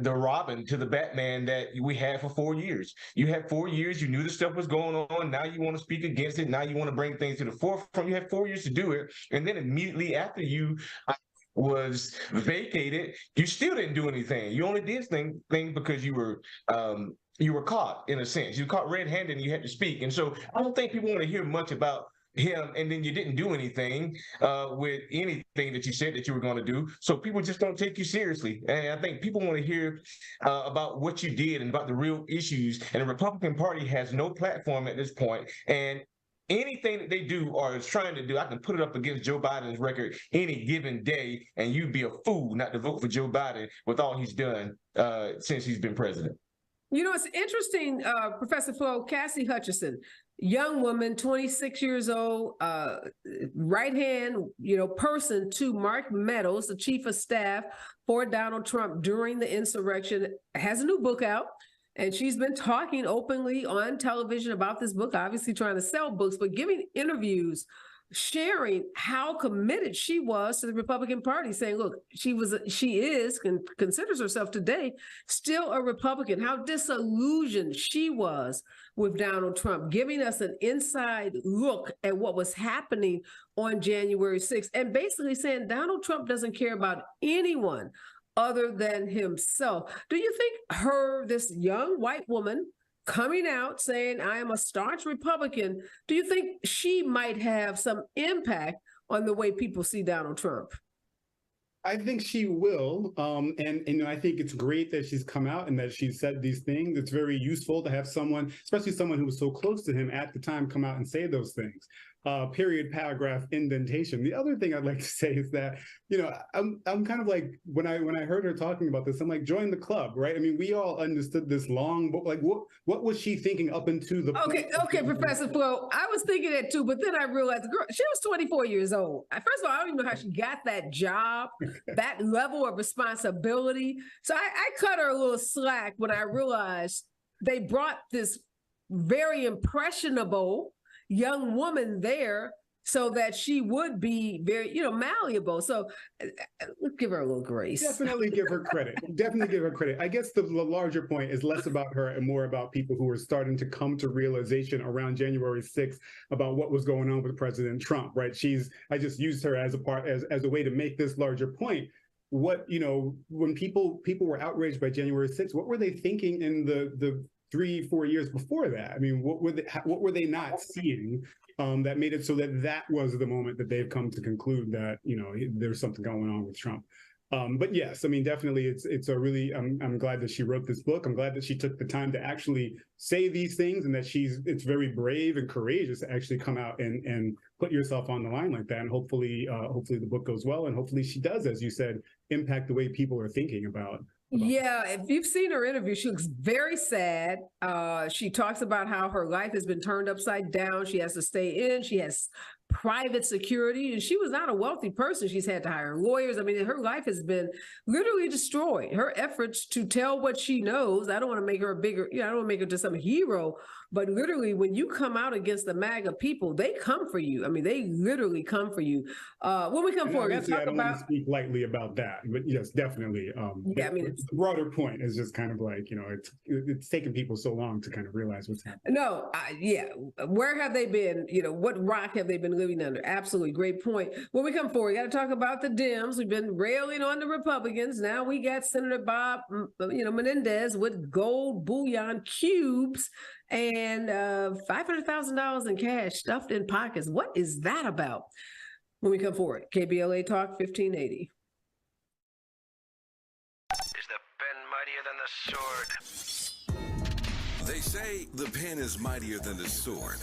Robin to the Batman that we had for 4 years. You had 4 years, you knew the stuff was going on, now you want to speak against it, now you want to bring things to the forefront. You had 4 years to do it, and then immediately after you was vacated, you still didn't do anything. You only did thing because you were caught, in a sense. You were caught red-handed and you had to speak. And so I don't think people want to hear much about him, and then you didn't do anything with anything that you said that you were going to do. So people just don't take you seriously. And I think people want to hear about what you did and about the real issues. And the Republican Party has no platform at this point. And anything that they do or is trying to do, I can put it up against Joe Biden's record any given day, and you'd be a fool not to vote for Joe Biden with all he's done since he's been president. It's interesting, Professor Flowe, Cassie Hutchinson, young woman, 26 years old, right-hand, person to Mark Meadows, the chief of staff for Donald Trump during the insurrection, has a new book out. And she's been talking openly on television about this book, obviously trying to sell books, but giving interviews, sharing how committed she was to the Republican Party, saying, look, she considers herself today still a Republican, how disillusioned she was with Donald Trump, giving us an inside look at what was happening on January 6th, and basically saying Donald Trump doesn't care about anyone other than himself. Do you think this young white woman coming out saying, I am a staunch Republican, do you think she might have some impact on the way people see Donald Trump? I think she will. And I think it's great that she's come out and that she's said these things. It's very useful to have someone, especially someone who was so close to him at the time, come out and say those things. Period, paragraph, indentation. The other thing I'd like to say is that, I'm kind of like, when I heard her talking about this, I'm like, join the club, right? I mean, we all understood this long, but like, what was she thinking up into the Okay, Professor Flowe, I was thinking that too, but then I realized, girl, she was 24 years old. First of all, I don't even know how she got that job, that level of responsibility. So I cut her a little slack when I realized they brought this very impressionable young woman there so that she would be very, malleable. So let's give her a little grace. Definitely give her credit. Definitely give her credit. I guess the larger point is less about her and more about people who are starting to come to realization around January 6th about what was going on with President Trump, right? I just used her as a way to make this larger point. When people were outraged by January 6th, what were they thinking in the 3-4 years before that? I mean, what were they not seeing that made it so that was the moment that they've come to conclude that there's something going on with Trump? But yes, I mean, definitely, it's a really. I'm glad that she wrote this book. I'm glad that she took the time to actually say these things, and that it's very brave and courageous to actually come out and put yourself on the line like that. And hopefully the book goes well, and hopefully she does, as you said, impact the way people are thinking about. Yeah, if you've seen her interview, she looks very sad. She talks about how her life has been turned upside down. She has to stay in. She has private security, and she was not a wealthy person. She's had to hire lawyers. I mean, her life has been literally destroyed. Her efforts to tell what she knows, I don't want to make her a bigger, I don't want to make her just some hero, but literally when you come out against the MAGA people, they come for you. I mean, they literally come for you. When we come forward, I don't want to speak lightly about that, but yes, definitely. Yeah, I mean, the broader point is just kind of like, it's taken people so long to kind of realize what's happening. No, yeah. Where have they been? What rock have they been living under? Absolutely. Great point. When we come forward, we got to talk about the Dems. We've been railing on the Republicans. Now we got Senator Bob, Menendez with gold bullion cubes and $500,000 in cash stuffed in pockets. What is that about? When we come forward, KBLA Talk 1580. Is the pen mightier than the sword? They say the pen is mightier than the sword.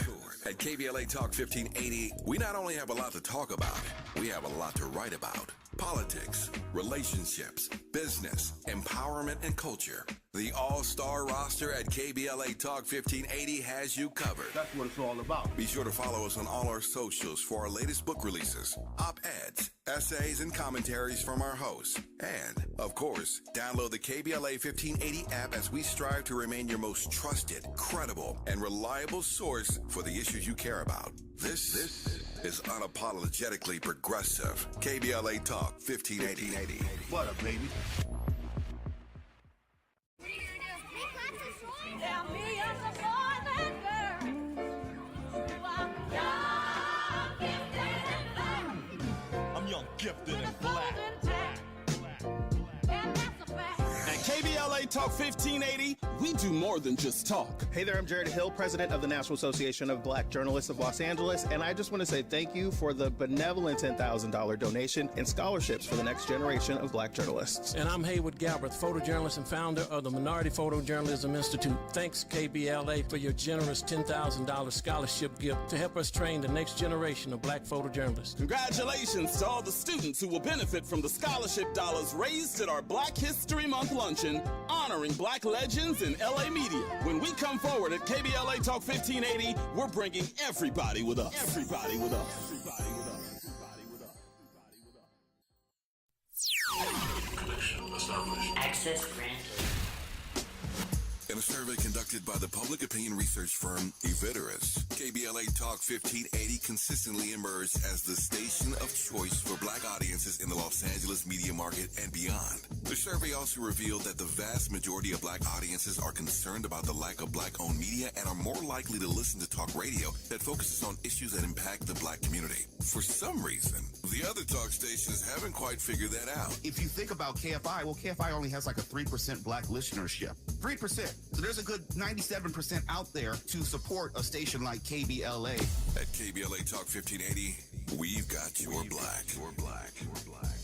At KBLA Talk 1580, we not only have a lot to talk about, we have a lot to write about. Politics, relationships, business, empowerment, and culture. The all-star roster at KBLA Talk 1580 has you covered. That's what it's all about. Be sure to follow us on all our socials for our latest book releases, op-eds, essays, and commentaries from our hosts. And, of course, download the KBLA 1580 app as we strive to remain your most trusted, credible, and reliable source for the issues you care about. This is unapologetically progressive. KBLA Talk 1580. What up, baby? I'm young, gifted, and black. At KBLA Talk 1580, we do more than just talk. Hey there, I'm Jared Hill, president of the National Association of Black Journalists of Los Angeles, and I just want to say thank you for the benevolent $10,000 donation and scholarships for the next generation of black journalists. And I'm Haywood Galbraith, photojournalist and founder of the Minority Photojournalism Institute. Thanks, KBLA, for your generous $10,000 scholarship gift to help us train the next generation of black photojournalists. Congratulations to all the students who will benefit from the scholarship dollars raised at our Black History Month luncheon, honoring black legends in LA media. When we come forward at KBLA Talk 1580, we're bringing everybody with us. Everybody with us. Everybody with us. Everybody with us. Connection established. Access granted. In a survey conducted by the public opinion research firm Eviderus, KBLA Talk 1580 consistently emerged as the station of choice for black audiences in the Los Angeles media market and beyond. The survey also revealed that the vast majority of black audiences are concerned about the lack of black-owned media and are more likely to listen to talk radio that focuses on issues that impact the black community. For some reason, the other talk stations haven't quite figured that out. If you think about KFI, well, KFI only has like a 3% black listenership. 3%. So there's a good 97% out there to support a station like KBLA. At KBLA Talk 1580, we've got your black. Your black. Your black.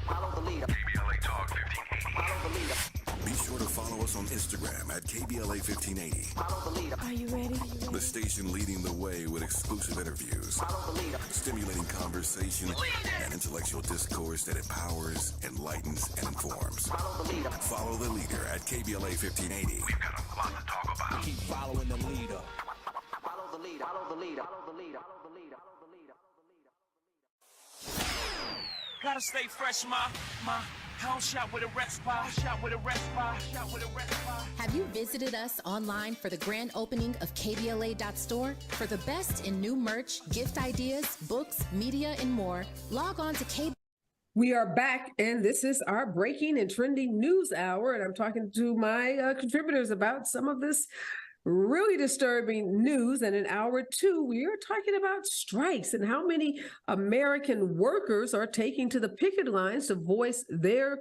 Follow the leader. KBLA Talk 1580. Follow the leader. Be sure to follow us on Instagram at KBLA 1580. Follow the leader. Are you ready? The station leading the way with exclusive interviews, Follow the leader. stimulating conversation, and intellectual discourse that empowers, enlightens, and informs. Follow the leader. Follow the leader at KBLA 1580. We've got a lot to talk about. Keep following the leader. Follow the leader. Follow the leader. Follow the leader. Follow the leader. Follow the leader. Gotta stay fresh, my house shot with a rest bar, shot with a rest bar, shot with a rest bar. Have you visited us online for the grand opening of KBLA.store? For the best in new merch, gift ideas, books, media, and more, log on to KBLA. We are back, and this is our breaking and trending news hour, and I'm talking to my contributors about some of this really disturbing news. And in hour two, we are talking about strikes and how many American workers are taking to the picket lines to voice their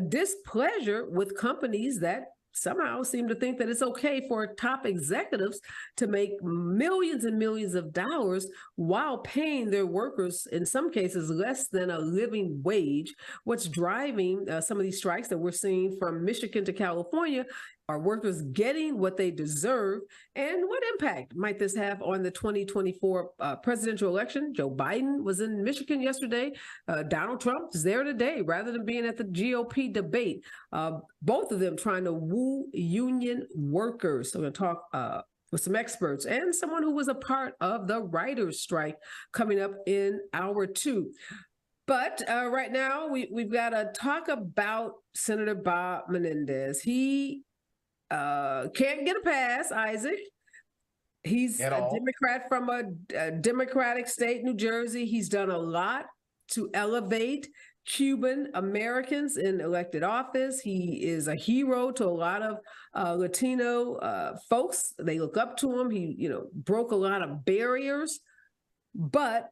displeasure with companies that somehow seem to think that it's okay for top executives to make millions and millions of dollars while paying their workers, in some cases, less than a living wage. What's driving some of these strikes that we're seeing from Michigan to California? Are workers getting what they deserve? And what impact might this have on the 2024 presidential election? Joe Biden was in Michigan yesterday. Donald Trump is there today rather than being at the GOP debate. Both of them trying to woo union workers. So we're going to talk with some experts and someone who was a part of the writers' strike coming up in hour 2. But right now, we've got to talk about Senator Bob Menendez. He can't get a pass, Isaac. He's a Democrat from a Democratic state, New Jersey. He's done a lot to elevate Cuban Americans in elected office. He is a hero to a lot of Latino folks. They look up to him. He, broke a lot of barriers, but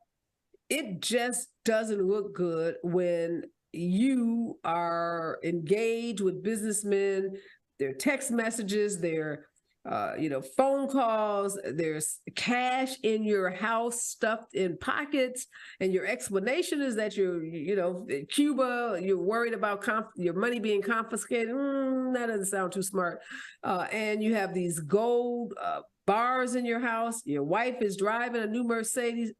it just doesn't look good when you are engaged with businessmen, their text messages, their phone calls, there's cash in your house stuffed in pockets, and your explanation is that you're, Cuba, you're worried about your money being confiscated. That doesn't sound too smart. And you have these gold bars in your house. Your wife is driving a new Mercedes.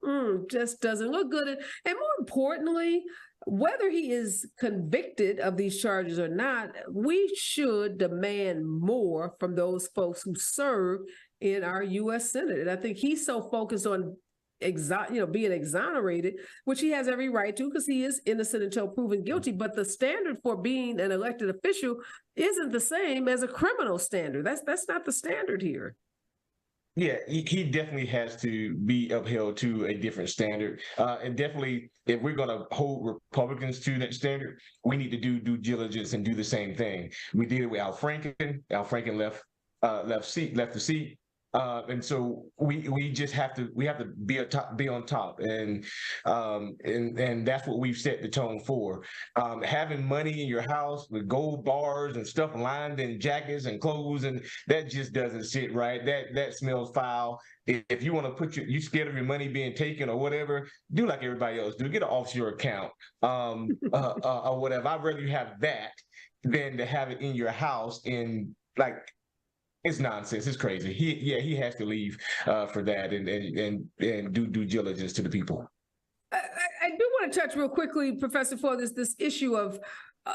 Just doesn't look good. And more importantly, whether he is convicted of these charges or not, we should demand more from those folks who serve in our U.S. Senate. And I think he's so focused on being exonerated, which he has every right to because he is innocent until proven guilty. But the standard for being an elected official isn't the same as a criminal standard. That's not the standard here. Yeah, he definitely has to be upheld to a different standard. And definitely, if we're going to hold Republicans to that standard, we need to do due diligence and do the same thing. We did it with Al Franken. Al Franken left the seat. And so we just have to be on top, and that's what we've set the tone for. Having money in your house with gold bars and stuff lined in jackets and clothes, and that just doesn't sit right. That smells foul. If you want to put you scared of your money being taken or whatever, do like everybody else do. Get an offshore account or whatever. I'd rather you have that than to have it in your house in like. It's nonsense. It's crazy. He has to leave for that and do due diligence to the people. I do want to touch real quickly, Professor Flowe, this issue of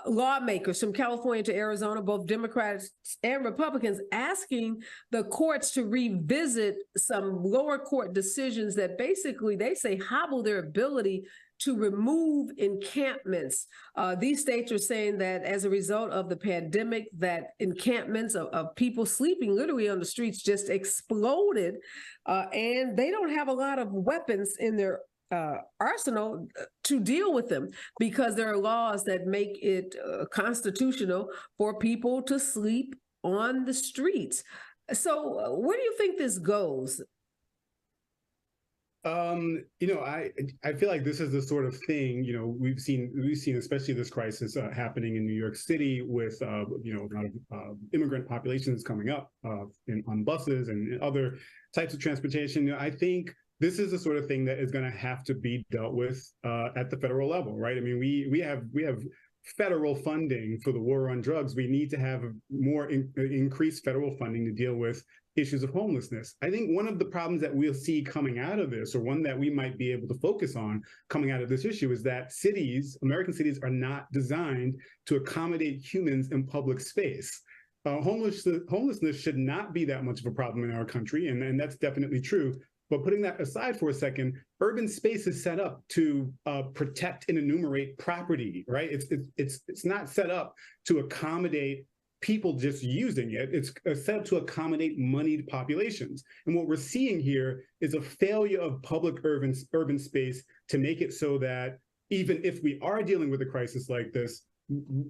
lawmakers from California to Arizona, both Democrats and Republicans, asking the courts to revisit some lower court decisions that basically they say hobble their ability to remove encampments. These states are saying that as a result of the pandemic, that encampments of people sleeping literally on the streets just exploded, and they don't have a lot of weapons in their arsenal to deal with them because there are laws that make it constitutional for people to sleep on the streets. So where do you think this goes? I feel like this is the sort of thing, we've seen especially this crisis happening in New York City with, a lot of immigrant populations coming up on buses and other types of transportation. I think this is the sort of thing that is going to have to be dealt with at the federal level, right? I mean, we have federal funding for the war on drugs. We need to have more increased federal funding to deal with issues of homelessness. I think one of the problems that we'll see coming out of this, or one that we might be able to focus on coming out of this issue, is that American cities are not designed to accommodate humans in public space. Homelessness should not be that much of a problem in our country, and that's definitely true. But putting that aside for a second, urban space is set up to protect and enumerate property, right? It's not set up to accommodate people just using it. It's set up to accommodate moneyed populations. And what we're seeing here is a failure of public urban space to make it so that even if we are dealing with a crisis like this,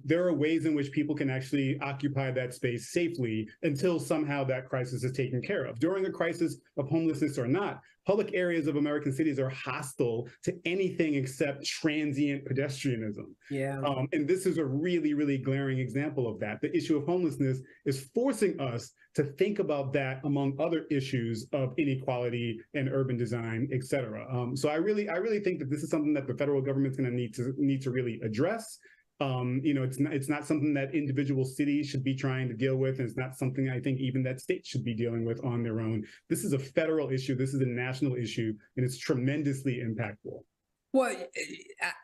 there are ways in which people can actually occupy that space safely until somehow that crisis is taken care of. During a crisis of homelessness or not, public areas of American cities are hostile to anything except transient pedestrianism. Yeah. And this is a really, really glaring example of that. The issue of homelessness is forcing us to think about that among other issues of inequality and urban design, et cetera. So I really think that this is something that the federal government's going to need to really address. It's not something that individual cities should be trying to deal with, and it's not something I think even that states should be dealing with on their own. This is a federal issue. This is a national issue, and it's tremendously impactful. Well,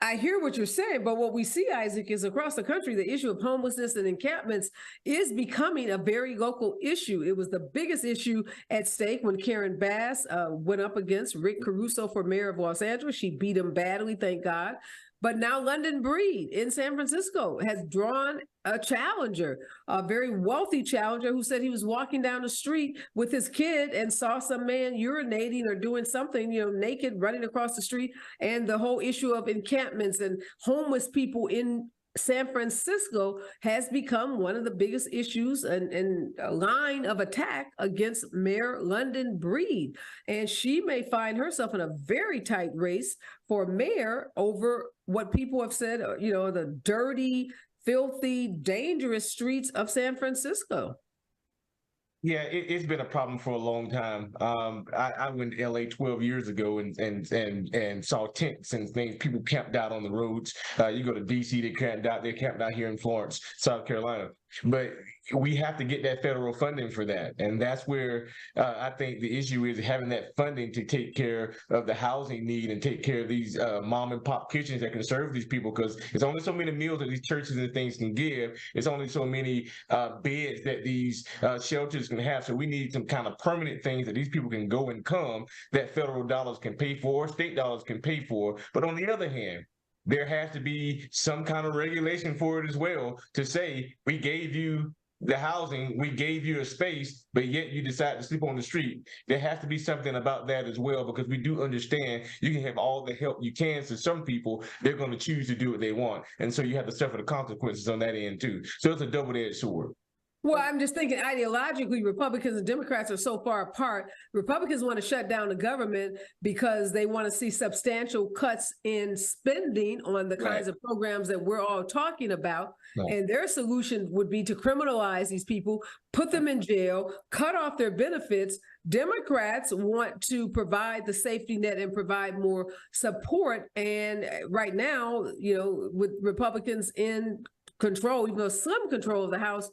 I hear what you're saying, but what we see, Isaac, is across the country, the issue of homelessness and encampments is becoming a very local issue. It was the biggest issue at stake when Karen Bass went up against Rick Caruso for mayor of Los Angeles. She beat him badly, thank God. But now London Breed in San Francisco has drawn a challenger, a very wealthy challenger who said he was walking down the street with his kid and saw some man urinating or doing something, naked, running across the street. And the whole issue of encampments and homeless people in San Francisco has become one of the biggest issues and a line of attack against Mayor London Breed. And she may find herself in a very tight race for mayor over what people have said, the dirty, filthy, dangerous streets of San Francisco. Yeah, it's been a problem for a long time. I went to LA 12 years ago and saw tents and things. People camped out on the roads. You go to DC, they camped out here in Florence, South Carolina. But we have to get that federal funding for that. And that's where I think the issue is having that funding to take care of the housing need and take care of these mom and pop kitchens that can serve these people, because it's only so many meals that these churches and things can give. It's only so many beds that these shelters can have. So we need some kind of permanent things that these people can go and come that federal dollars can pay for, state dollars can pay for. But on the other hand, there has to be some kind of regulation for it as well, to say, we gave you the housing, we gave you a space, but yet you decide to sleep on the street. There has to be something about that as well, because we do understand you can have all the help you can. So some people, they're going to choose to do what they want. And so you have to suffer the consequences on that end too. So it's a double-edged sword. Well, I'm just thinking ideologically, Republicans and Democrats are so far apart. Republicans want to shut down the government because they want to see substantial cuts in spending on the kinds of programs that we're all talking about. Right. And their solution would be to criminalize these people, put them in jail, cut off their benefits. Democrats want to provide the safety net and provide more support. And right now, with Republicans in control, even though slim control of the House,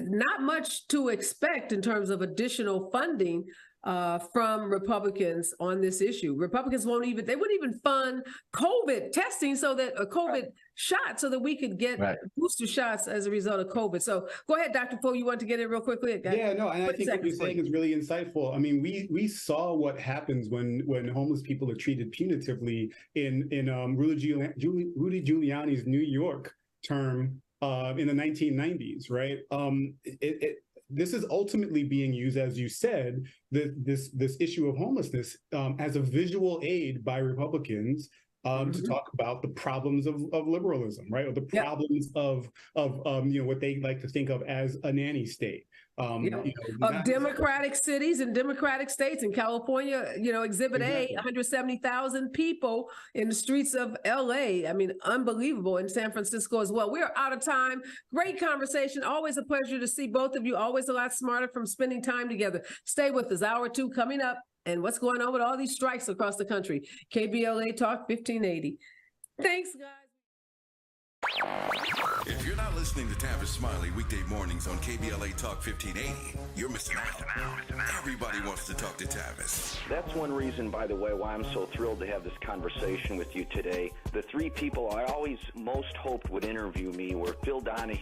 not much to expect in terms of additional funding from Republicans on this issue. Republicans wouldn't even fund COVID testing COVID shots so that we could get booster shots as a result of COVID. So go ahead, Dr. Flowe, you want to get in real quickly? Yeah, no, and I think what you're saying is really insightful. I mean, we saw what happens when homeless people are treated punitively in Rudy Giuliani's New York term in the 1990s, right? This is ultimately being used, as you said, this issue of homelessness as a visual aid by Republicans to talk about the problems of liberalism, right? Or the problems of what they like to think of as a nanny state. Of democratic cities and democratic states. In California, Exhibit A, 170,000 people in the streets of LA. I mean, unbelievable. In San Francisco as well. We are out of time. Great conversation. Always a pleasure to see both of you. Always a lot smarter from spending time together. Stay with us. Hour 2 coming up. And what's going on with all these strikes across the country. KBLA Talk 1580. Thanks, guys. If you're not listening to Tavis Smiley weekday mornings on KBLA Talk 1580, you're missing out. Everybody wants to talk to Tavis. That's one reason, by the way, why I'm so thrilled to have this conversation with you today. The three people I always most hoped would interview me were Phil Donahue,